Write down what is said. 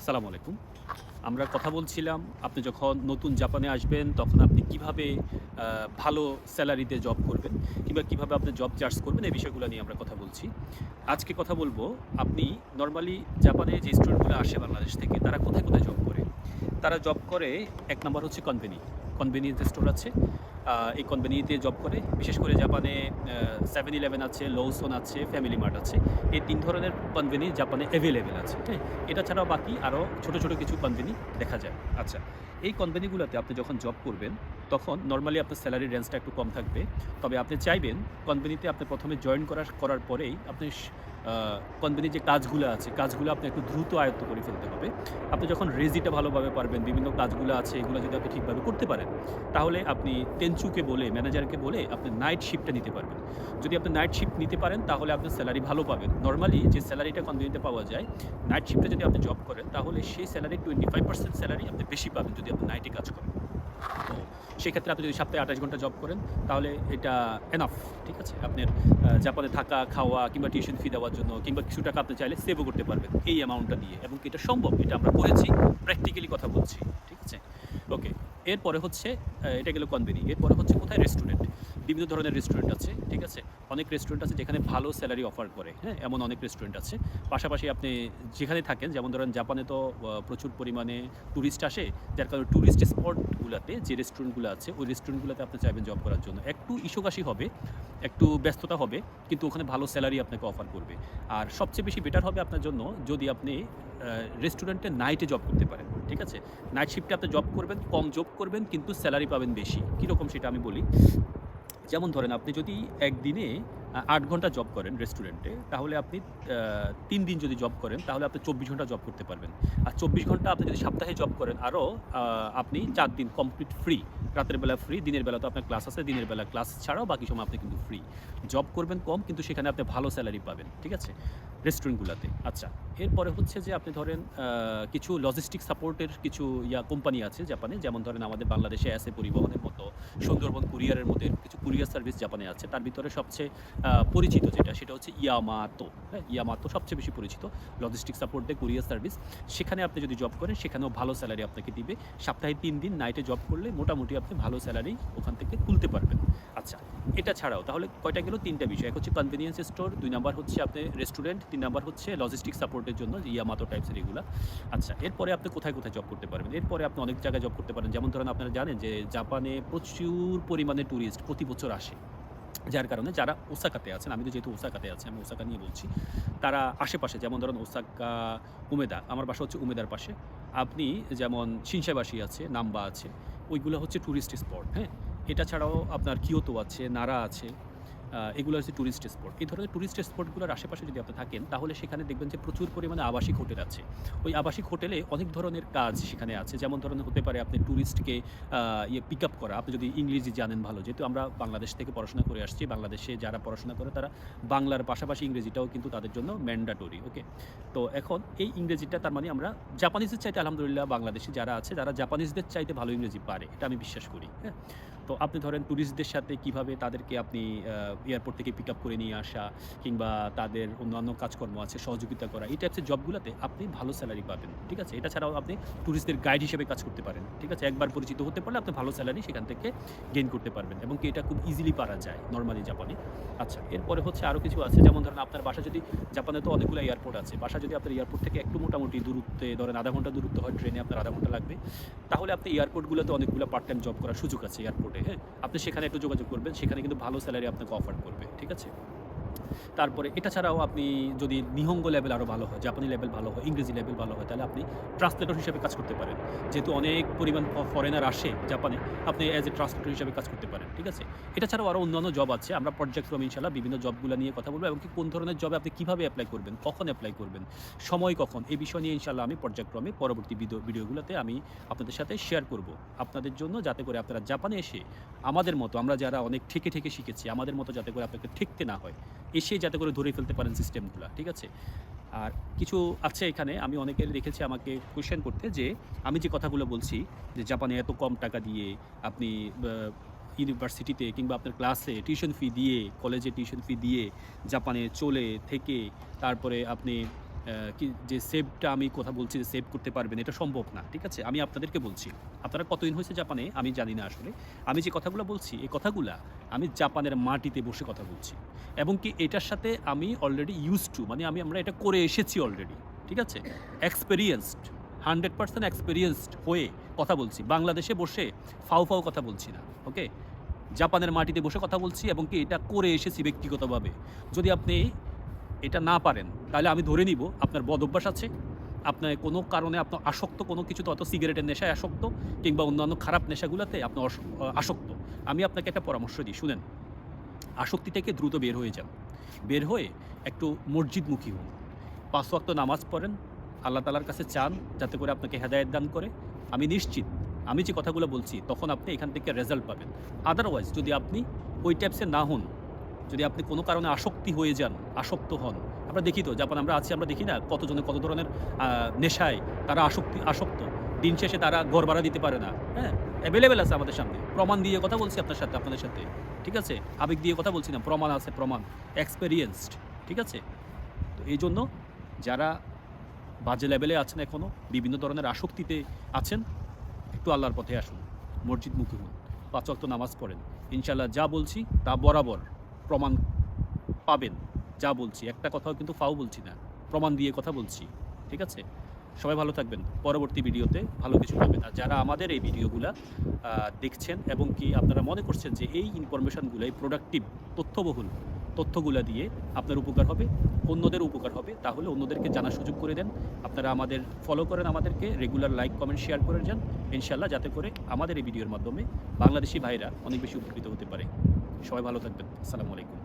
আসসালামু আলাইকুম। আমরা কথা বলছিলাম আপনি যখন নতুন জাপানে আসবেন তখন আপনি কিভাবে আ ভালো সেলারিতে জব করবেন কিংবা কিভাবে আপনি জব চার্জ করবেন এই বিষয়গুলো নিয়ে আমরা কথা বলছি। আজকে কথা বলবো আপনি নরমালি জাপানে যে স্টুডেন্টগুলো আসে বাংলাদেশ থেকে তারা কোথায়, কোথায় জব করে? তারা জব করে ১ নাম্বার হচ্ছে কনভেনি। কনভেনিয়েন্স স্টোর আছে। এই কনভেনিতে জব করে। বিশেষ করে জাপানে 7-Eleven আছে, লওসন আছে, ফ্যামিলি মার্ট আছে। এই ৩ ধরনের কনভেনি জাপানে এভেইলেবল আছে। হ্যাঁ? এটা ছাড়াও বাকি আরও ছোট, ছোট কিছু কনভেনি দেখা যায়। আচ্ছা, এই কনভেনিগুলোতে আপনি যখন জব করবেন তখন নরমালি আপনার সেলারির রেঞ্জটা একটু কম থাকবে। তবে আপনি চাইবেন কনভেনিতে আপনি ১ম এ জয়েন করার পরেই আপনি আ কনভেনির যে কাজগুলো আছে, কাজগুলো আপনি একটু দ্রুত আয়ত্ত করে ফেলতে হবে। আপনি যখন রেজিটা ভালোভাবে পারবেন, বিভিন্ন কাজগুলো আছে এগুলো যদি আপনি ঠিকভাবে করতে পারেন, তাহলে আপনি টেনচুকে বলে, ম্যানেজারকে বলে আপনি নাইট শিফটটা নিতে পারবেন। যদি আপনি নাইট শিফট নিতে পারেন তাহলে আপনার সেলারি ভালো পাবেন। নরমালি যে সেলারিটা কনভেনিতে পাওয়া যায়, নাইট শিফটে যদি আপনি জব করেন তাহলে সেই সেলারির 25% সেলারি আপনি বেশি পাবেন যদি আপনি নাইটে কাজ করেন। তো সেক্ষেত্রে আপনি যদি সপ্তাহে ২৮ ঘন্টা জব করেন তাহলে এটা এনাফ। ঠিক আছে? আপনার জাপানে থাকা, খাওয়া কিংবা টিউশন ফি দেওয়ার জন্য কিংবা কিছু টাকা আপনি চাইলে সেভও করতে পারবেন এই অ্যামাউন্টটা দিয়ে এবং এটা সম্ভব। এটা আমরা করেছি, প্র্যাকটিক্যালি কথা বলছি। ঠিক আছে? ওকে। এরপরে হচ্ছে এটা গেল কনভেনি। এরপরে হচ্ছে কোথায় রেস্টুরেন্ট। বিভিন্ন ধরনের রেস্টুরেন্ট আছে। ঠিক আছে? অনেক রেস্টুরেন্ট আছে যেখানে ভালো সেলারি অফার করে। হ্যাঁ? এমন অনেক রেস্টুরেন্ট আছে। পাশাপাশি আপনি যেখানে থাকেন যেমন ধরেন জাপানে তো প্রচুর পরিমাণে টুরিস্ট আসে। যার কারণে টুরিস্ট স্পটগুলাতে যে রেস্টুরেন্টগুলো আছে, ওই রেস্টুরেন্টগুলোতে আপনি চাইবেন জব করার জন্য। একটু ইসোগাসী হবে, একটু ব্যস্ততা হবে, কিন্তু ওখানে ভালো সেলারি আপনাকে অফার করবে। আর সবচেয়ে বেশি বেটার হবে আপনার জন্য যদি আপনি রেস্টুরেন্টে নাইটে জব করতে পারেন। ঠিক আছে? নাইট শিফটে আপনি জব করবেন, কম জব করবেন কিন্তু সেলারি পাবেন বেশি। কিরকম সেটা আমি বলি। যেমন ধরেন আপনি যদি একদিনে ৮ ঘন্টা জব করেন রেস্টুরেন্টে, তাহলে আপনি ৩ দিন যদি জব করেন, তাহলে আপনি ২৪ ঘন্টা জব করতে পারবেন। আর ২৪ ঘন্টা আপনি যদি সপ্তাহে জব করেন আরও আপনি ৪ দিন কমপ্লিট ফ্রি। রাতের বেলা ফ্রি, দিনের বেলা তো আপনার ক্লাস আছে, দিনের বেলা ক্লাস ছাড়াও বাকি সময় আপনি কিন্তু ফ্রি। জব করবেন কম কিন্তু সেখানে আপনি ভালো সেলারি পাবেন। ঠিক আছে? রেস্টুরেন্টগুলাতে। আচ্ছা, এরপরে হচ্ছে যে আপনি ধরেন কিছু লজিস্টিক সাপোর্টের কিছু কোম্পানি আছে জাপানে। যেমন ধরেন আমাদের বাংলাদেশে আছে পরিবহনের মতো, সুন্দরবন কুরিয়ারের মধ্যে কিছু কুরিয়ার সার্ভিস জাপানে আছে। তার ভিতরে সবচেয়ে পরিচিত যেটা সেটা হচ্ছে ইয়ামাতো। হ্যাঁ? ইয়ামাতো সবচেয়ে বেশি পরিচিত। লজিস্টিক সাপোর্ট দেয় কুরিয়ার সার্ভিস। সেখানে আপনি যদি জব করেন সেখানেও ভালো স্যালারি আপনাকে দিবে। সপ্তাহে ৩ দিন নাইটে জব করলে মোটামুটি আপনি ভালো স্যালারি ওখান থেকে তুলতে পারবেন। আচ্ছা, এটা ছাড়াও তাহলে কয়টা গেল? ৩ টা বিষয়। এক হচ্ছে কনভেনিয়েন্স স্টোর, ২ নাম্বার হচ্ছে আপনি রেস্টুরেন্ট, ৩ নাম্বার হচ্ছে লজিস্টিক সাপোর্টের জন্য ইয়ামাতো টাইপসের এগুলা। আচ্ছা, এরপরে আপনি কোথায়, কোথায় জব করতে পারবেন? এরপরে আপনি অনেক জায়গায় জব করতে পারেন। যেমন ধরেন আপনারা জানেন যে জাপানে প্রচুর পরিমাণে টুরিস্ট প্রতি বছর আসে। যার কারণে যারা ওসাকাতে আছেন, আমি তো যেহেতু ওসাকাতে আছি, আমি ওসাকা নিয়ে বলছি। তারা আশেপাশে যেমন ধরেন ওসাকা, উমেদা, আমার বাসা হচ্ছে উমেদার পাশে। আপনি যেমন শিনসাবাশি আছে, নাম্বা আছে, ওইগুলো হচ্ছে টুরিস্ট স্পট, হ্যাঁ? এটা ছাড়াও আপনার কিয়োতো আছে, নারা আছে। এগুলো হচ্ছে টুরিস্ট স্পট। এই ধরনের টুরিস্ট স্পটগুলোর আশেপাশে যদি আপনি থাকেন, তাহলে সেখানে দেখবেন যে প্রচুর পরিমাণে আবাসিক হোটেল আছে। ওই আবাসিক হোটেলে অনেক ধরনের কাজ সেখানে আছে। যেমন ধরেন হতে পারে আপনি টুরিস্টকে পিক আপ করা। আপনি যদি ইংরেজি জানেন ভালো, যেহেতু আমরা বাংলাদেশ থেকে পড়াশোনা করে আসছি। বাংলাদেশে যারা পড়াশোনা করে তারা বাংলার পাশাপাশি ইংরেজিটাও কিন্তু তাদের জন্য ম্যান্ডেটরি। ওকে? তো এখন এই ইংরেজিটা তার মানে আমরা জাপানিজের চাইতে আলহামদুলিল্লাহ বাংলাদেশী যারা আছে, তারা জাপানিজদের চাইতে ভালো ইংরেজি পারে। এটা আমি বিশ্বাস করি। হ্যাঁ? তো আপনি ধরেন টুরিস্টদের সাথে কিভাবে তাদেরকে আপনি এয়ারপোর্ট থেকে পিক আপ করে নিয়ে আসা কিংবা তাদের অন্যান্য কাজকর্ম আছে সহযোগিতা করা। এই টাইপসের জবগুলাতে আপনি ভালো স্যালারি পাবেন। ঠিক আছে? এটা ছাড়াও আপনি টুরিস্টদের গাইড হিসেবে কাজ করতে পারেন। ঠিক আছে? একবার পরিচিত হতে পারলে আপনি ভালো স্যালারি সেখান থেকে গেইন করতে পারবেন এবং কি এটা খুব ইজিলি পারা যায় নরমালি জাপানে। আচ্ছা, এরপরে হচ্ছে আরো কিছু আছে যেমন ধরেন আপনার বাসা যদি জাপানে তো অনেকগুলো এয়ারপোর্ট আছে। বাসা যদি আপনার এয়ারপোর্ট থেকে একটু মোটামুটি দূরত্বে ধরেন ০.৫ ঘন্টা দূরত্ব হয়, ট্রেনে আপনার ০.৫ ঘন্টা লাগবে। তাহলে আপনি এয়ারপোর্টগুলোতে অনেকগুলো পার্ট টাইম জব করার সুযোগ আছে এয়ারপোর্টে, হ্যাঁ? আপনি সেখানে একটু যোগাযোগ করবেন। সেখানে কিন্তু ভালো স্যালারি আপনাকে অফার করবে। ঠিক আছে? তারপরে এটা ছাড়াও আপনি যদি নিহঙ্গ লেভেল আরো ভালো হয়, জাপানি লেভেল ভালো হয়, ইংরেজি লেভেল ভালো হয়, তাহলে আপনি ট্রান্সলেটর হিসেবে কাজ করতে পারেন। যেহেতু অনেক পরিমাণ ফরেনার আসে জাপানে, আপনি অ্যাজ এ ট্রান্সলেটর হিসেবে কাজ করতে পারেন। ঠিক আছে? এটা ছাড়াও আরো অন্যান্য জব আছে। আমরা পর্যায়ক্রমে ইনশাআল্লাহ বিভিন্ন জবগুলা নিয়ে কথা বলব এবং কি কোন ধরনের জবে আপনি কিভাবে এপ্লাই করবেন, কখন এপ্লাই করবেন, সময় কখন, এই বিষয় নিয়ে ইনশাআল্লাহ আমি পর্যায়ক্রমে পরবর্তী ভিডিওগুলোতে আমি আপনাদের সাথে শেয়ার করব। আপনাদের জন্য যাতে করে আপনারা জাপানে এসে আমাদের মতো আমরা যারা অনেক ঠেকে, ঠেকে শিখেছি, আমাদের মতো যাতে করে আপনাকে ঠেকতে না হয়। এসে যাতে করে ধরে ফেলতে পারেন সিস্টেমগুলা। ঠিক আছে? আর কিছু আছে এখানে আমি অনেকের দেখেছি আমাকে কোয়েশ্চেন করতে যে, আমি যে কথাগুলো বলছি যে, জাপানে এত কম টাকা দিয়ে আপনি বা ইউনিভার্সিটিতে কিংবা আপনার ক্লাসে টিউশন ফি দিয়ে, কলেজে টিউশন ফি দিয়ে জাপানে চলে থেকে তারপরে আপনি কি যে সেভটা আমি কথা বলছি যে সেভ করতে পারবেন, এটা সম্ভব না। ঠিক আছে? আমি আপনাদেরকে বলছি। আপনারা কতদিন হয়েছে জাপানে আমি জানি না আসলে। আমি যে কথাগুলো বলছি, এই কথাগুলা আমি জাপানের মাটিতে বসে কথা বলছি। এবং কি এটার সাথে আমি অলরেডি ইউজড টু, মানে আমরা এটা করে এসেছি অলরেডি। ঠিক আছে? এক্সপেরিয়েন্সড, 100% এক্সপেরিয়েন্সড হয়ে কথা বলছি। বাংলাদেশে বসে ফাউ কথা বলছি না। ওকে? জাপানের মাটিতে বসে কথা বলছি এবং কি এটা করে এসেছি ব্যক্তিগতভাবে। যদি আপনি এটা না পারেন, তাহলে আমি ধরে নিব আপনার বদঅভ্যাস আছে। আপনার কোনো কারণে আপনার আসক্ত কোনো কিছুতে, হয়তো সিগারেটের নেশায় আসক্ত কিংবা অন্যান্য খারাপ নেশাগুলোতে আপনি আসক্ত। আমি আপনাকে একটা পরামর্শ দিই, শুনেন। আসক্তি থেকে দ্রুত বের হয়ে যান। বের হয়ে একটু মসজিদমুখী হন। ৫ ওয়াক্ত নামাজ পড়েন। আল্লাহ তাআলার কাছে চান যাতে করে আপনাকে হেদায়েত দান করে। আমি নিশ্চিত আমি যে কথাগুলো বলছি তখন আপনি এখান থেকে রেজাল্ট পাবেন। আদারওয়াইজ যদি আপনি ওই টাইপসের না হন, যদি আপনি কোনো কারণে আসক্তি হয়ে যান, আসক্ত হন, আমরা দেখি তো জাপানে আমরা আছি, আমরা দেখি না কতজনে কত ধরনের নেশায় তারা আসক্ত। দিন শেষে তারা ঘর ভাড়া দিতে পারে না। হ্যাঁ? এভেইলেবল আছে আমাদের সামনে। প্রমাণ দিয়ে কথা বলছি আপনাদের সাথে। ঠিক আছে? আবেগ দিয়ে কথা বলছি না। প্রমাণ আছে, প্রমাণ। এক্সপেরিয়েন্সড। ঠিক আছে? তো এইজন্য যারা বাজে লেভেলে আছেন এখনো, বিভিন্ন ধরনের আসক্তিতে আছেন, একটু আল্লাহর পথে আসুন। মসজিদমুখী হন। ৫ ওয়াক্ত নামাজ পড়েন। ইনশাআল্লাহ যা বলছি তা বরাবর প্রমাণ পাবেন। যা বলছি একটা কথাও কিন্তু ফাও বলছি না। প্রমাণ দিয়ে কথা বলছি। ঠিক আছে? সবাই ভালো থাকবেন। পরবর্তী ভিডিওতে ভালো কিছু পাবেন। আর যারা আমাদের এই ভিডিওগুলা দেখছেন এবং কি আপনারা মনে করছেন যে এই ইনফরমেশনগুলো, এই প্রোডাক্টিভ তথ্যবহুল তথ্যগুলা দিয়ে আপনার উপকার হবে, অন্যদের উপকার হবে, তাহলে অন্যদেরকে জানার সুযোগ করে দেন। আপনারা আমাদের ফলো করেন, আমাদেরকে রেগুলার লাইক, কমেন্ট, শেয়ার করে যান। ইনশাআল্লাহ যাতে করে আমাদের এই ভিডিওর মাধ্যমে বাংলাদেশি ভাইরা অনেক বেশি উপকৃত হতে পারে। সবাই ভালো থাকবেন। আসসালামু আলাইকুম।